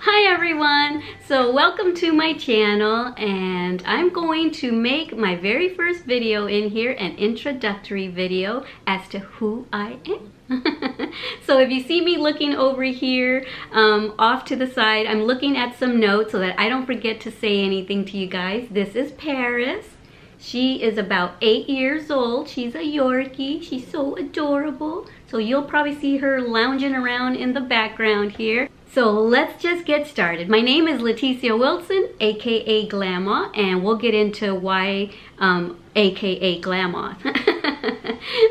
Hi everyone! So welcome to my channel, and I'm going to make my very first video in here, an introductory video as to who I am. So if you see me looking over here off to the side, I'm looking at some notes so that I don't forget to say anything to you guys. This is Paris. She is about 8 years old. She's a Yorkie. She's so adorable. So you'll probably see her lounging around in the background here. So let's just get started. My name is Leticia Wilson, aka Glama, and we'll get into why aka Glama.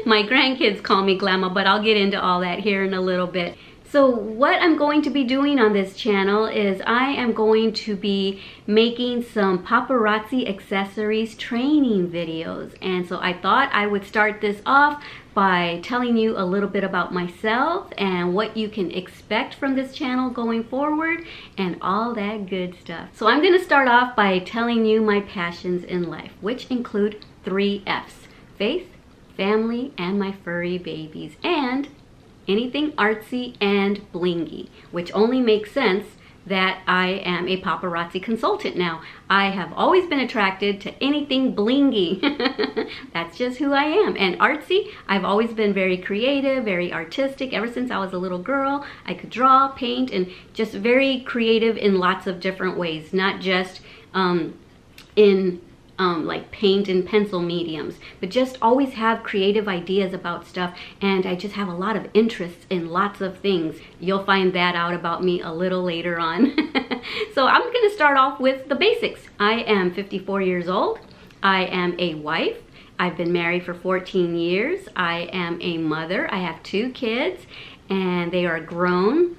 My grandkids call me Glama, but I'll get into all that here in a little bit. So what I'm going to be doing on this channel is I am going to be making some paparazzi accessories training videos. And so I thought I would start this off by telling you a little bit about myself and what you can expect from this channel going forward and all that good stuff. So I'm going to start off by telling you my passions in life, which include 3 F's: faith, family, and my furry babies, and anything artsy and blingy, which only makes sense that I am a paparazzi consultant now. I have always been attracted to anything blingy. That's just who I am. And artsy, I've always been very creative, very artistic. Ever since I was a little girl, I could draw, paint, and just very creative in lots of different ways, not just in like paint and pencil mediums, but just always have creative ideas about stuff, and I just have a lot of interests in lots of things. You'll find that out about me a little later on. So I'm going to start off with the basics. I am 54 years old. I am a wife. I've been married for 14 years. I am a mother. I have 2 kids, and they are grown.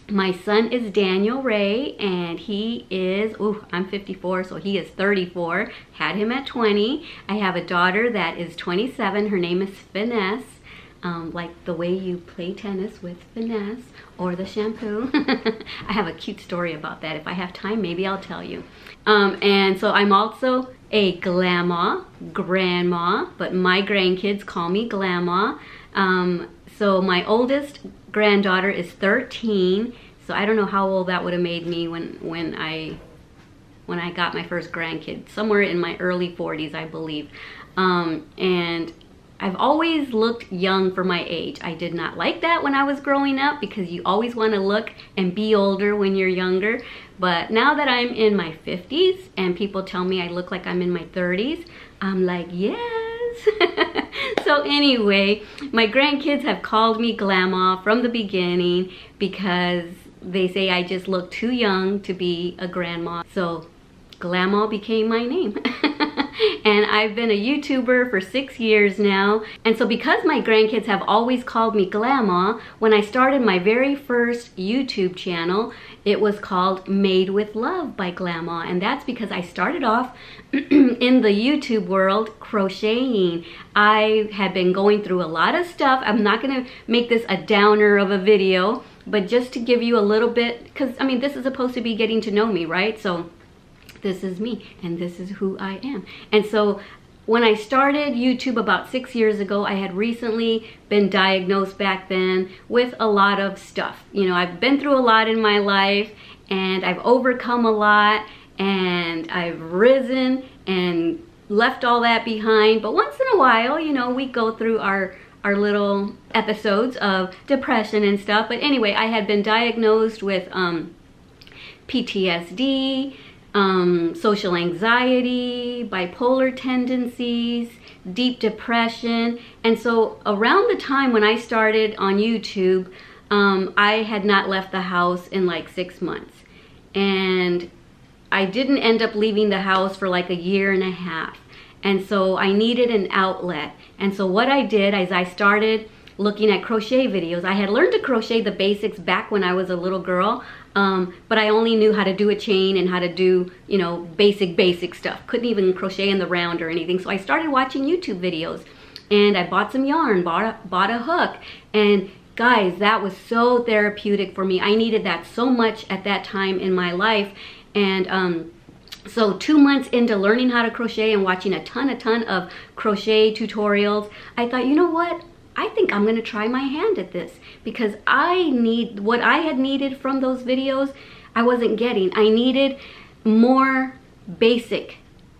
My son is Daniel Ray, and he is, I'm 54, so he is 34. Had him at 20. I have a daughter that is 27. Her name is Finesse, like the way you play tennis with finesse, or the shampoo. I have a cute story about that. If I have time, maybe I'll tell you. And so I'm also a Glama, grandma, but my grandkids call me Glama. So my oldest granddaughter is 13, so I don't know how old that would have made me when I got my first grandkid, somewhere in my early 40s, I believe. And I've always looked young for my age. I did not like that when I was growing up, because you always want to look and be older when you're younger. But now that I'm in my 50s and people tell me I look like I'm in my 30s, I'm like, yes. So anyway, my grandkids have called me Glama from the beginning because they say I just look too young to be a grandma. So Glama became my name. And I've been a YouTuber for 6 years now. And so because my grandkids have always called me Glama, when I started my very first YouTube channel, it was called Made with Love by Glama. And that's because I started off in the YouTube world crocheting. I had been going through a lot of stuff. I'm not gonna make this a downer of a video, but just to give you a little bit, because I mean, this is supposed to be getting to know me, right? So this is me, and this is who I am. And so when I started YouTube about 6 years ago, I had recently been diagnosed back then with a lot of stuff. You know, I've been through a lot in my life, and I've overcome a lot, and I've risen and left all that behind. But once in a while, you know, we go through our little episodes of depression and stuff. But anyway, I had been diagnosed with PTSD, social anxiety, bipolar tendencies, deep depression. And so around the time when I started on YouTube, I had not left the house in like 6 months. And I didn't end up leaving the house for like 1.5 years. And so I needed an outlet. And so what I did is I started looking at crochet videos. I had learned to crochet the basics back when I was a little girl, but I only knew how to do a chain and how to do, you know, basic stuff. Couldn't even crochet in the round or anything. So I started watching YouTube videos, and I bought some yarn, bought a hook, and guys, that was so therapeutic for me. I needed that so much at that time in my life. And so 2 months into learning how to crochet and watching a ton of crochet tutorials, I thought, you know what? I think I'm gonna try my hand at this, because I need what I had needed from those videos. I wasn't getting. I needed more basic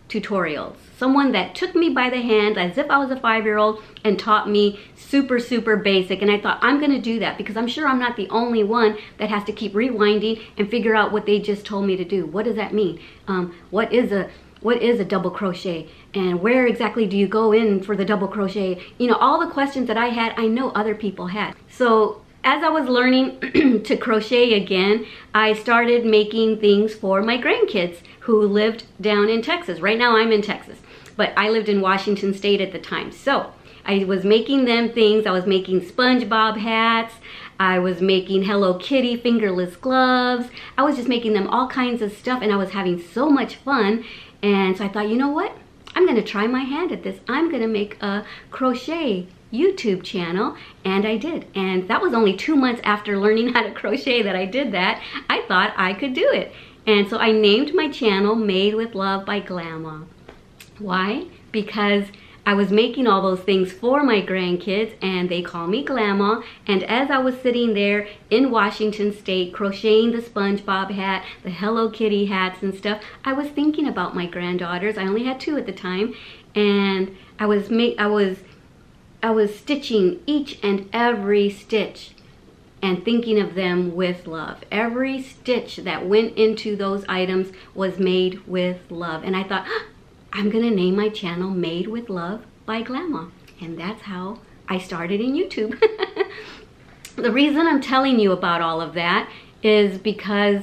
tutorials. Someone that took me by the hand as if I was a 5-year-old and taught me super, super basic. And I thought, I'm gonna do that because I'm sure I'm not the only one that has to keep rewinding and figure out what they just told me to do. What does that mean? What is a double crochet? And where exactly do you go in for the double crochet? You know, all the questions that I had, I know other people had. So as I was learning to crochet again, I started making things for my grandkids who lived down in Texas. Right now I'm in Texas, but I lived in Washington State at the time. So I was making them things. I was making SpongeBob hats. I was making Hello Kitty fingerless gloves. I was just making them all kinds of stuff, and I was having so much fun. And so I thought, you know what? I'm gonna try my hand at this. I'm gonna make a crochet YouTube channel, and I did. And that was only 2 months after learning how to crochet that I did that. I thought I could do it. And so I named my channel Made with Love by Glama. Why? Because I was making all those things for my grandkids, and they call me Glama. And as I was sitting there in Washington State crocheting the SpongeBob hat, the Hello Kitty hats and stuff, I was thinking about my granddaughters. I only had 2 at the time, and I was stitching each and every stitch and thinking of them with love. Every stitch that went into those items was made with love. And I thought, I'm gonna name my channel Made with Love by Glama. And that's how I started in YouTube. The reason I'm telling you about all of that is because,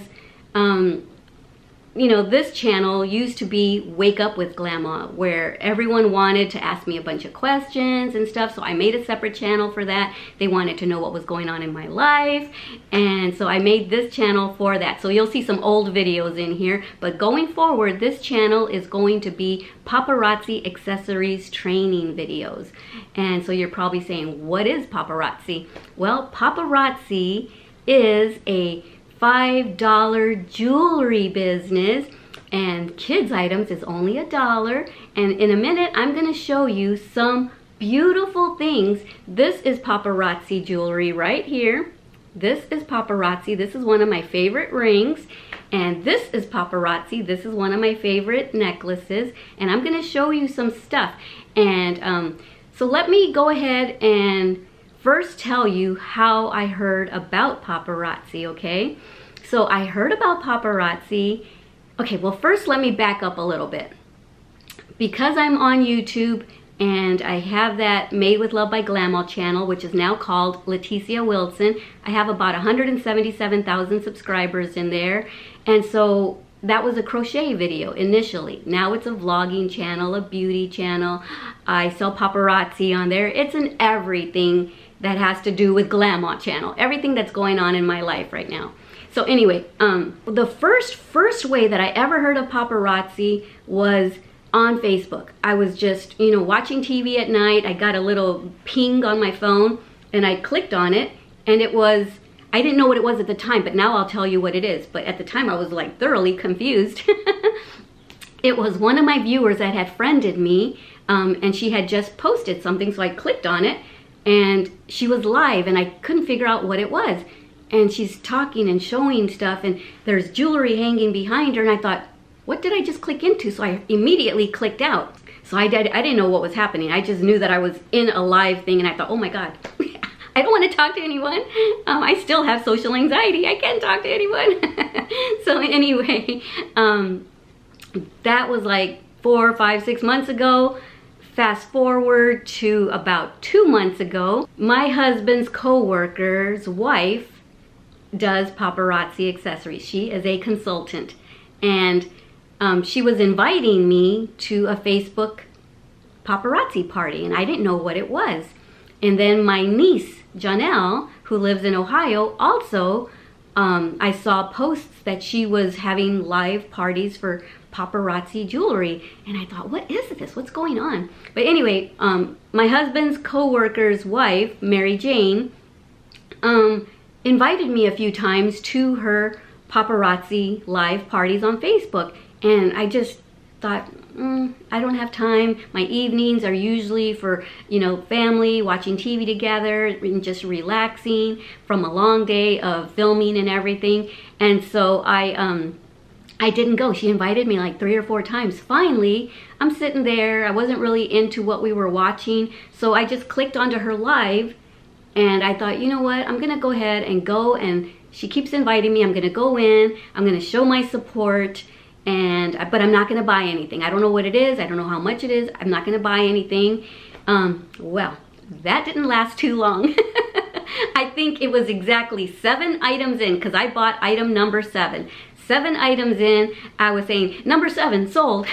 you know, this channel used to be Wake Up with Glama, where everyone wanted to ask me a bunch of questions and stuff. So I made a separate channel for that. They wanted to know what was going on in my life. And so I made this channel for that. So you'll see some old videos in here. But going forward, this channel is going to be Paparazzi Accessories training videos. And so you're probably saying, what is paparazzi? Well, paparazzi is a $5 jewelry business, and kids items is only $1. And in a minute I'm going to show you some beautiful things. This is paparazzi jewelry right here. This is paparazzi. This is one of my favorite rings. And this is paparazzi. This is one of my favorite necklaces. And I'm going to show you some stuff. And so let me go ahead and first tell you how I heard about paparazzi, okay? So I heard about paparazzi. Okay, well first let me back up a little bit. Because I'm on YouTube and I have that Made with Love by Glama channel, which is now called Leticia Wilson. I have about 177,000 subscribers in there. And so that was a crochet video initially. Now it's a vlogging channel, a beauty channel. I sell paparazzi on there. It's an everything that has to do with Glama channel. Everything that's going on in my life right now. So anyway, the first way that I ever heard of paparazzi was on Facebook. I was just, you know, watching TV at night. I got a little ping on my phone and I clicked on it, and it was, I didn't know what it was at the time, but now I'll tell you what it is. But at the time I was like thoroughly confused. It was one of my viewers that had friended me, and she had just posted something, so I clicked on it. And she was live and I couldn't figure out what it was. And she's talking and showing stuff, and there's jewelry hanging behind her, and I thought, what did I just click into? So I immediately clicked out. So I didn't know what was happening. I just knew that I was in a live thing, and I thought, oh my God, I don't want to talk to anyone. I still have social anxiety. I can't talk to anyone. So anyway, that was like 4, 5, 6 months ago. Fast forward to about 2 months ago, my husband's co-worker's wife does paparazzi accessories. She is a consultant, and she was inviting me to a Facebook paparazzi party, and I didn't know what it was. And then my niece, Janelle, who lives in Ohio, also, I saw posts that she was having live parties for paparazzi jewelry, and I thought, what is this? What's going on? But anyway, my husband's co-worker's wife, Mary Jane, invited me a few times to her paparazzi live parties on Facebook, and I just thought, I don't have time. My evenings are usually for, you know, family, watching TV together, and just relaxing from a long day of filming and everything. And so I didn't go. She invited me like 3 or 4 times. Finally, I'm sitting there. I wasn't really into what we were watching, so I just clicked onto her live, and I thought, you know what, I'm gonna go ahead and go, and she keeps inviting me. I'm gonna go in, I'm gonna show my support, but I'm not gonna buy anything. I don't know what it is, I don't know how much it is, I'm not gonna buy anything. Well, that didn't last too long. I think it was exactly 7 items in, because I bought item number 7. 7 items in, I was saying, number 7 sold.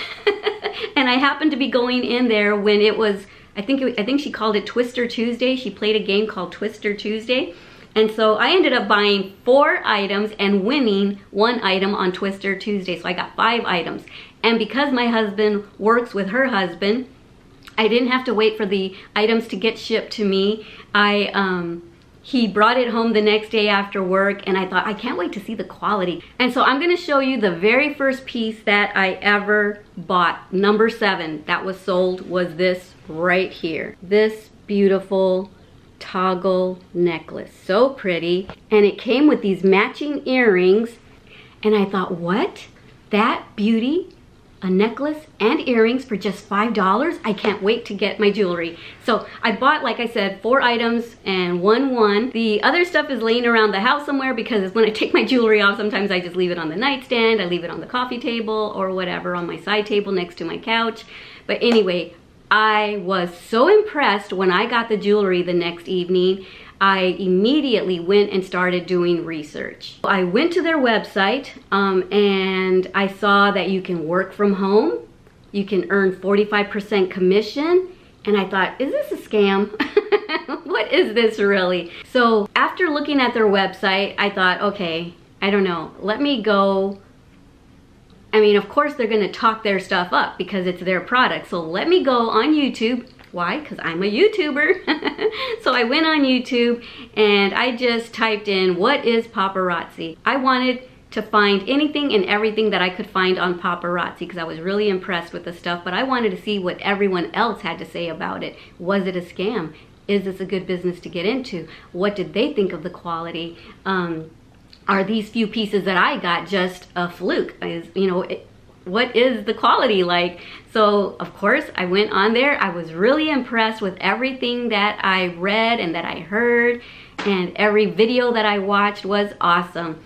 And I happened to be going in there when it was, I think she called it Twister Tuesday. She played a game called Twister Tuesday. And so I ended up buying 4 items and winning 1 item on Twister Tuesday. So I got 5 items. And because my husband works with her husband, I didn't have to wait for the items to get shipped to me. He brought it home the next day after work, and I thought, I can't wait to see the quality. And so I'm gonna show you the very first piece that I ever bought. Number 7 that was sold was this right here. This beautiful toggle necklace, so pretty. And it came with these matching earrings, and I thought, what? That beauty? A necklace and earrings for just $5? I can't wait to get my jewelry. So I bought, like I said, 4 items and won. The other stuff is laying around the house somewhere, because when I take my jewelry off, sometimes I just leave it on the nightstand, I leave it on the coffee table or whatever, on my side table next to my couch. But anyway, I was so impressed when I got the jewelry the next evening. I immediately went and started doing research. I went to their website and I saw that you can work from home, you can earn 45% commission, and I thought, is this a scam? What is this really? So after looking at their website, I thought, okay, I don't know, let me go. I mean, of course they're gonna talk their stuff up because it's their product, so let me go on YouTube. Why? Because I'm a YouTuber. So I went on YouTube and I just typed in, what is paparazzi? I wanted to find anything and everything that I could find on paparazzi, because I was really impressed with the stuff, but I wanted to see what everyone else had to say about it. Was it a scam? Is this a good business to get into? What did they think of the quality? Are these few pieces that I got just a fluke? What is the quality like? So of course I went on there. I was really impressed with everything that I read and that I heard, and every video that I watched was awesome.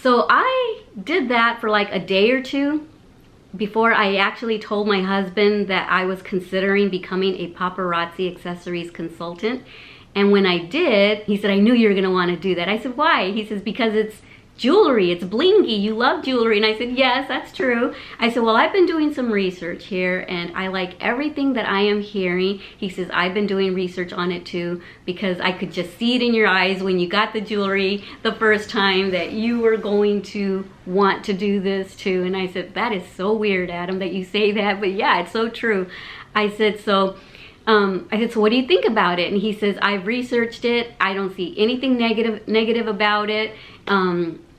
So I did that for like a day or 2 before I actually told my husband that I was considering becoming a Paparazzi Accessories Consultant. And when I did, he said, I knew you were gonna wanna do that. I said, why? He says, because it's jewelry, it's blingy, you love jewelry. And I said, yes, that's true. I said, well, I've been doing some research here and I like everything that I am hearing. He says, I've been doing research on it too, because I could just see it in your eyes when you got the jewelry the first time that you were going to want to do this too. And I said, that is so weird, Adam, that you say that, but yeah, it's so true. I said, so what do you think about it? And he says, I've researched it. I don't see anything negative about it.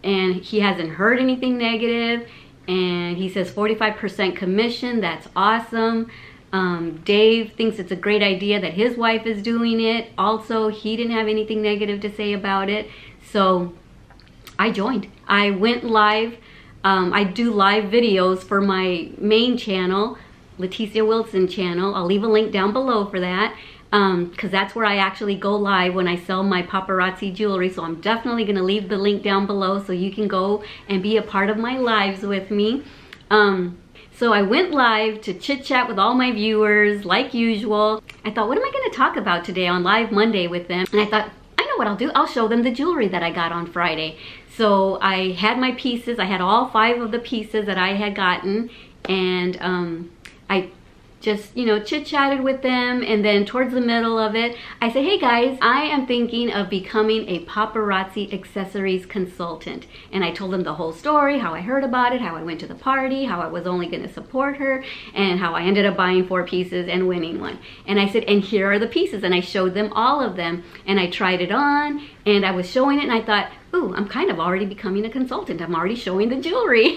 And he hasn't heard anything negative. And he says 45% commission, that's awesome. Dave thinks it's a great idea that his wife is doing it. Also, he didn't have anything negative to say about it. So I joined. I went live. I do live videos for my main channel, Leticia Wilson channel. I'll leave a link down below for that, because that's where I actually go live when I sell my paparazzi jewelry. So I'm definitely going to leave the link down below so you can go and be a part of my lives with me. So I went live to chit chat with all my viewers like usual. I thought, what am I going to talk about today on Live Monday with them? And I thought, I know what I'll do. I'll show them the jewelry that I got on Friday. So I had my pieces. I had all 5 of the pieces that I had gotten, and I just, chit-chatted with them. And then towards the middle of it, I said, hey guys, I am thinking of becoming a Paparazzi Accessories Consultant. And I told them the whole story, how I heard about it, how I went to the party, how I was only going to support her, and how I ended up buying 4 pieces and winning 1. And I said, and here are the pieces. And I showed them all of them, and I tried it on, and I was showing it, and I thought, ooh, I'm kind of already becoming a consultant. I'm already showing the jewelry.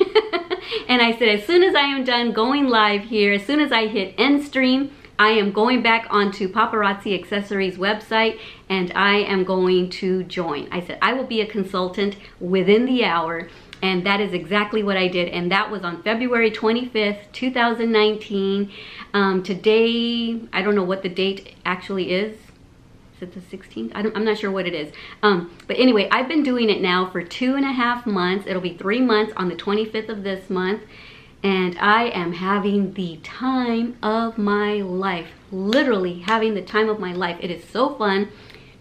And I said, as soon as I am done going live here, as soon as I hit end stream, I am going back onto Paparazzi Accessories website and I am going to join. I said, I will be a consultant within the hour. And that is exactly what I did. And that was on February 25th, 2019. Today, I don't know what the date actually is. Is it the 16th? I'm not sure what it is. But anyway, I've been doing it now for 2.5 months. It'll be 3 months on the 25th of this month. And I am having the time of my life. Literally having the time of my life. It is so fun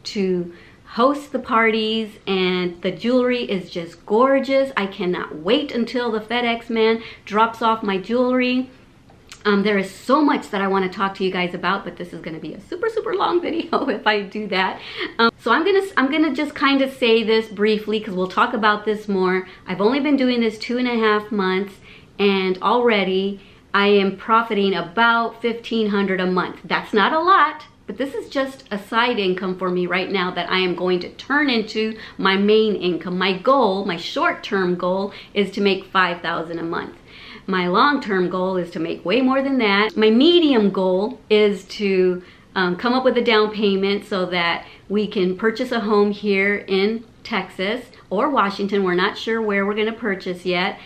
to host the parties, and the jewelry is just gorgeous. I cannot wait until the FedEx man drops off my jewelry. There is so much that I want to talk to you guys about, but this is going to be a super long video if I do that. So I'm gonna just kind of say this briefly because we'll talk about this more. I've only been doing this 2.5 months, and already I am profiting about $1,500 a month. That's not a lot, but this is just a side income for me right now that I am going to turn into my main income. My goal, my short-term goal, is to make $5,000 a month. My long-term goal is to make way more than that. My medium goal is to come up with a down payment so that we can purchase a home here in Texas or Washington. We're not sure where we're gonna purchase yet.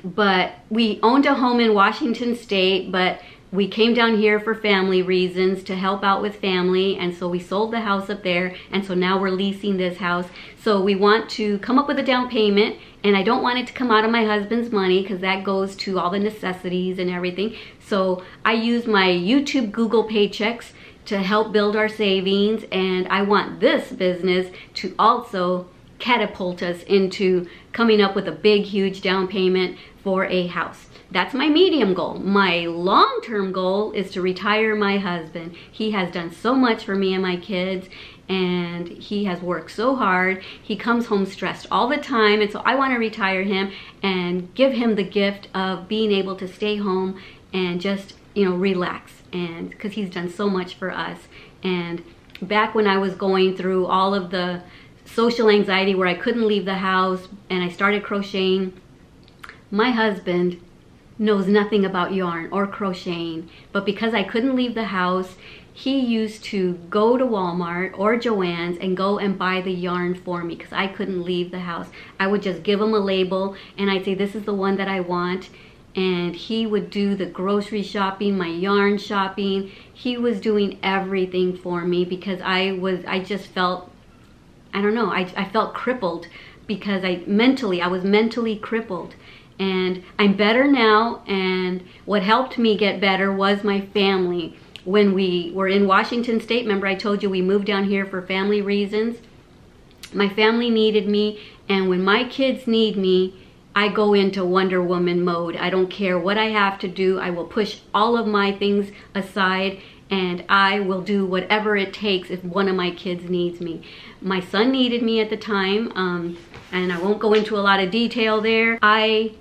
But we owned a home in Washington State, but we came down here for family reasons to help out with family, and so we sold the house up there, and so now we're leasing this house. So we want to come up with a down payment, and I don't want it to come out of my husband's money because that goes to all the necessities and everything. So I use my YouTube Google paychecks to help build our savings, and I want this business to also catapult us into coming up with a big, huge down payment for a house. That's my medium goal. My long-term goal is to retire my husband. He has done so much for me and my kids, and he has worked so hard. He comes home stressed all the time, and so I want to retire him and give him the gift of being able to stay home and just, you know, relax, and because he's done so much for us. And back when I was going through all of the social anxiety where I couldn't leave the house and I started crocheting, my husband knows nothing about yarn or crocheting, but because I couldn't leave the house, he used to go to Walmart or Joann's and go and buy the yarn for me because I couldn't leave the house. I would just give him a label and I'd say, this is the one that I want, and he would do the grocery shopping, my yarn shopping. He was doing everything for me because I just felt, I don't know, I felt crippled because I was mentally crippled. And I'm better now, and what helped me get better was my family. When we were in Washington State, remember I told you we moved down here for family reasons? My family needed me, and when my kids need me, I go into Wonder Woman mode. I don't care what I have to do. I will push all of my things aside, and I will do whatever it takes if one of my kids needs me. My son needed me at the time, and I won't go into a lot of detail there. I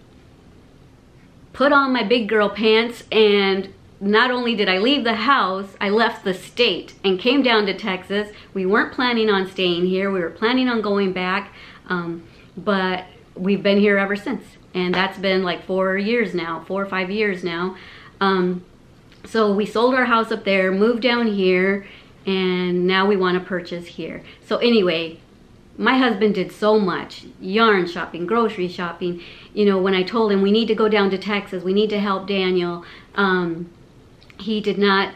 put on my big girl pants, and not only did I leave the house, I left the state and came down to Texas. We weren't planning on staying here. We were planning on going back, but we've been here ever since. And that's been like 4 years now, 4 or 5 years now. So we sold our house up there, moved down here, and now we want to purchase here. So anyway, my husband did so much, yarn shopping, grocery shopping. You know, when I told him we need to go down to Texas, we need to help Daniel, he did not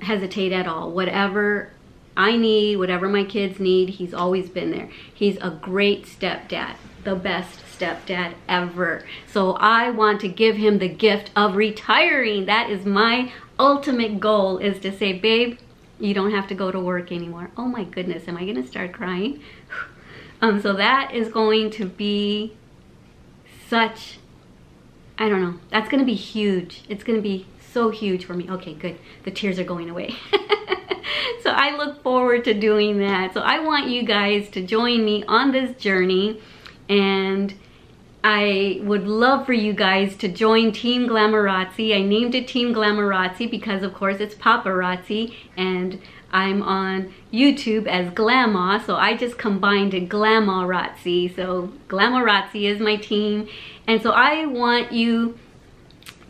hesitate at all. Whatever I need, whatever my kids need, he's always been there. He's a great stepdad, the best stepdad ever. So I want to give him the gift of retiring. That is my ultimate goal, is to say, babe, you don't have to go to work anymore. Oh my goodness, am I gonna start crying? So that is going to be such, I don't know, that's gonna be huge. It's gonna be so huge for me. Okay, good, the tears are going away. So I look forward to doing that. So I want you guys to join me on this journey, and I would love for you guys to join Team Glamarazzi. I named it Team Glamarazzi because of course it's paparazzi and I'm on YouTube as Glama, so I just combined it, Glamarazzi. So Glamarazzi is my team, and so I want you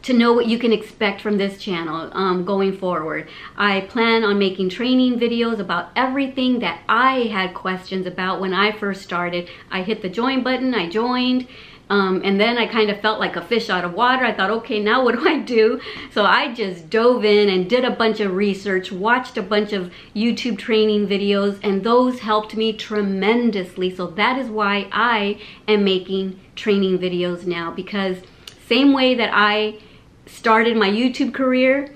to know what you can expect from this channel going forward. I plan on making training videos about everything that I had questions about when I first started. I hit the join button, I joined, and then I kind of felt like a fish out of water. I thought, okay, now what do I do? So I just dove in and did a bunch of research, watched a bunch of YouTube training videos, and those helped me tremendously. So that is why I am making training videos now, because same way that I started my YouTube career,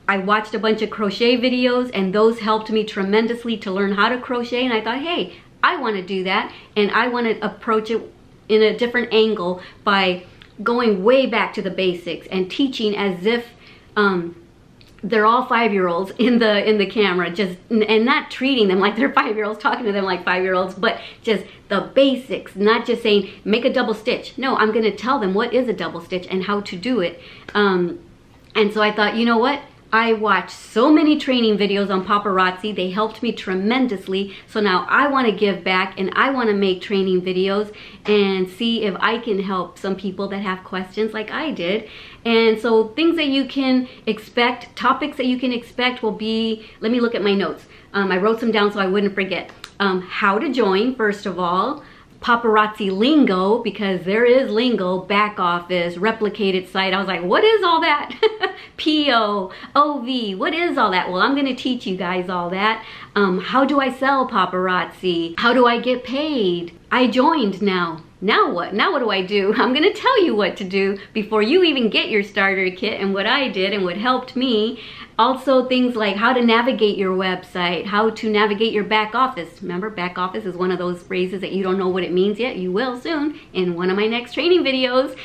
I watched a bunch of crochet videos and those helped me tremendously to learn how to crochet, and I thought, hey, I want to do that, and I want to approach it in a different angle by going way back to the basics and teaching as if they're all 5-year-olds in the camera, just and not treating them like they're 5-year-olds, talking to them like 5-year-olds, but just the basics, not just saying make a double stitch. No, I'm gonna tell them what is a double stitch and how to do it. And so I thought, you know what? I watched so many training videos on paparazzi. They helped me tremendously. So now I want to give back and I want to make training videos and see if I can help some people that have questions like I did. And so things that you can expect, topics that you can expect will be, let me look at my notes. I wrote some down so I wouldn't forget. How to join, first of all. Paparazzi Lingo, because there is lingo, back office, replicated site. I was like, what is all that? PO, OV, what is all that? Well, I'm going to teach you guys all that. How do I sell paparazzi? How do I get paid? I joined now. Now what? Now what do I do? I'm going to tell you what to do before you even get your starter kit and what I did and what helped me. Also things like how to navigate your website, how to navigate your back office. Remember, back office is one of those phrases that you don't know what it means yet. You will soon in one of my next training videos.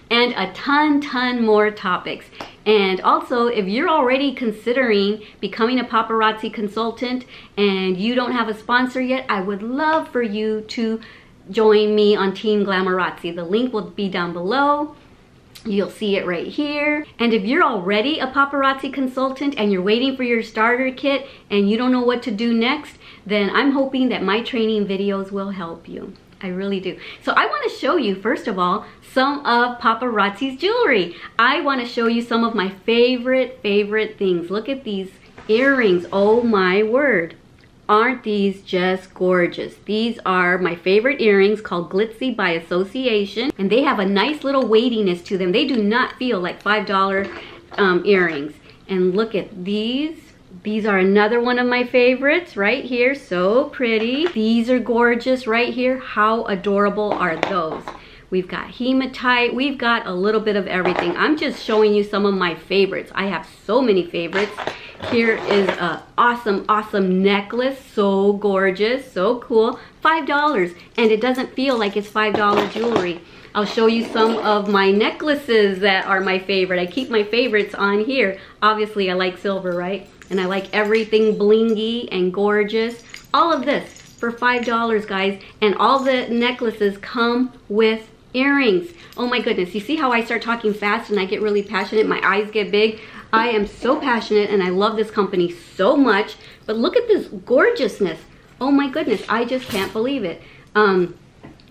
And a ton more topics. And also, if you're already considering becoming a paparazzi consultant and you don't have a sponsor yet, I would love for you to join me on Team Glamarazzi. The link will be down below. You'll see it right here. And if you're already a paparazzi consultant and you're waiting for your starter kit and you don't know what to do next, then I'm hoping that my training videos will help you. I really do. So I want to show you, first of all, some of paparazzi's jewelry. I want to show you some of my favorite things. Look at these earrings. Oh my word. Aren't these just gorgeous? These are my favorite earrings called Glitzy by Association, and they have a nice little weightiness to them. They do not feel like $5 earrings. And look at these. These are another one of my favorites right here. So pretty. These are gorgeous right here. How adorable are those? We've got hematite. We've got a little bit of everything. I'm just showing you some of my favorites. I have so many favorites. Here is a awesome necklace. So gorgeous, so cool. $5, and it doesn't feel like it's $5 jewelry. I'll show you some of my necklaces that are my favorite. I keep my favorites on here. Obviously, I like silver, right? And I like everything blingy and gorgeous. All of this for $5, guys. And all the necklaces come with earrings. Oh my goodness. You see how I start talking fast and I get really passionate? My eyes get big. I am so passionate and I love this company so much. But look at this gorgeousness. Oh my goodness. I just can't believe it. I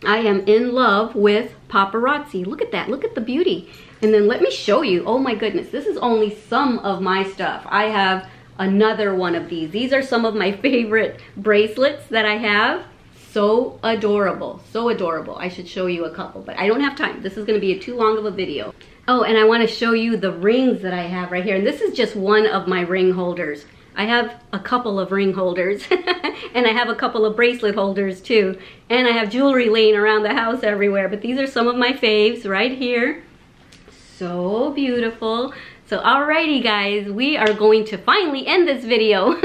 am in love with paparazzi. Look at that. Look at the beauty. And then let me show you. Oh my goodness. This is only some of my stuff. I have another one of these. These are some of my favorite bracelets that I have. So adorable. So adorable. I should show you a couple, but I don't have time. This is going to be too long of a video. Oh, and I want to show you the rings that I have right here. And this is just one of my ring holders. I have a couple of ring holders and I have a couple of bracelet holders too. And I have jewelry laying around the house everywhere, but these are some of my faves right here. So beautiful. So alrighty guys, we are going to finally end this video.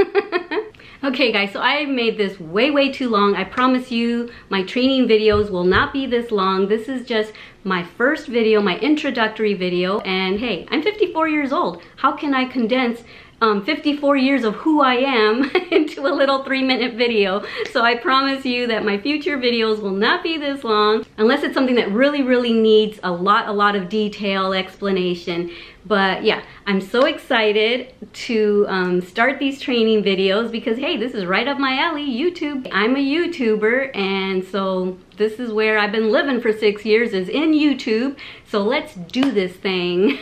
Okay guys, so I made this way too long. I promise you my training videos will not be this long. This is just my first video, my introductory video. And hey, I'm 54 years old. How can I condense 54 years of who I am into a little 3-minute video. So I promise you that my future videos will not be this long, unless it's something that really needs a lot of detail, explanation. But yeah, I'm so excited to start these training videos because hey, this is right up my alley, YouTube. I'm a YouTuber, and so this is where I've been living for 6 years, is in YouTube. So let's do this thing.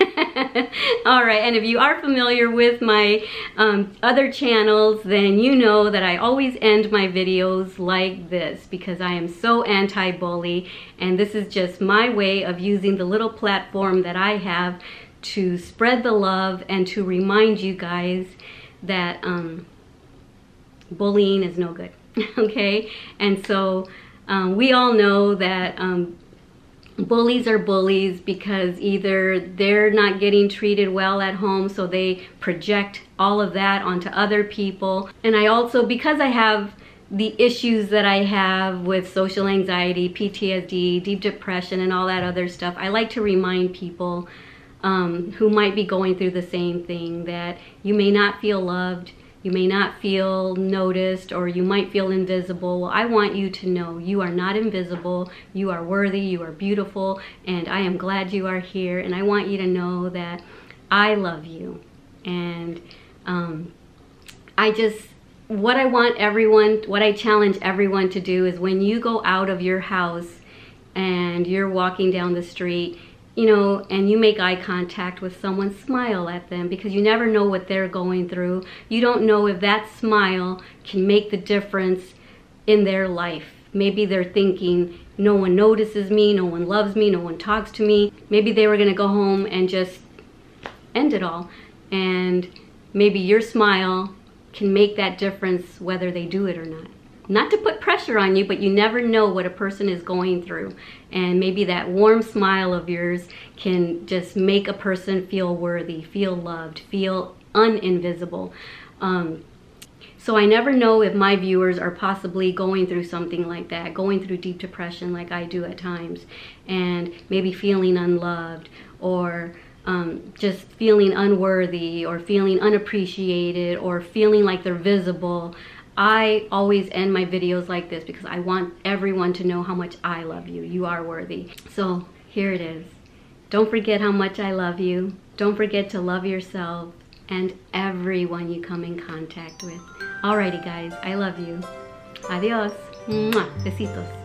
All right, and if you are familiar with my other channels, then you know that I always end my videos like this because I am so anti-bully, and this is just my way of using the little platform that I have to spread the love and to remind you guys that bullying is no good. Okay, and so we all know that bullies are bullies because either they're not getting treated well at home, so they project all of that onto other people. And I also, because I have the issues that I have with social anxiety, PTSD, deep depression, and all that other stuff, I like to remind people who might be going through the same thing that you may not feel loved, you may not feel noticed, or you might feel invisible. Well, I want you to know you are not invisible. You are worthy, you are beautiful, and I am glad you are here. And I want you to know that I love you. And what I challenge everyone to do is when you go out of your house and you're walking down the street, you know, and you make eye contact with someone, smile at them, because you never know what they're going through. You don't know if that smile can make the difference in their life. Maybe they're thinking, no one notices me, no one loves me, no one talks to me. Maybe they were gonna go home and just end it all. And maybe your smile can make that difference whether they do it or not. Not to put pressure on you, but you never know what a person is going through. And maybe that warm smile of yours can just make a person feel worthy, feel loved, feel uninvisible. So I never know if my viewers are possibly going through something like that, going through deep depression like I do at times, and maybe feeling unloved, or just feeling unworthy, or feeling unappreciated, or feeling like they're visible. I always end my videos like this because I want everyone to know how much I love you. You are worthy. So here it is. Don't forget how much I love you. Don't forget to love yourself and everyone you come in contact with. Alrighty guys, I love you. Adios. Mwah. Besitos.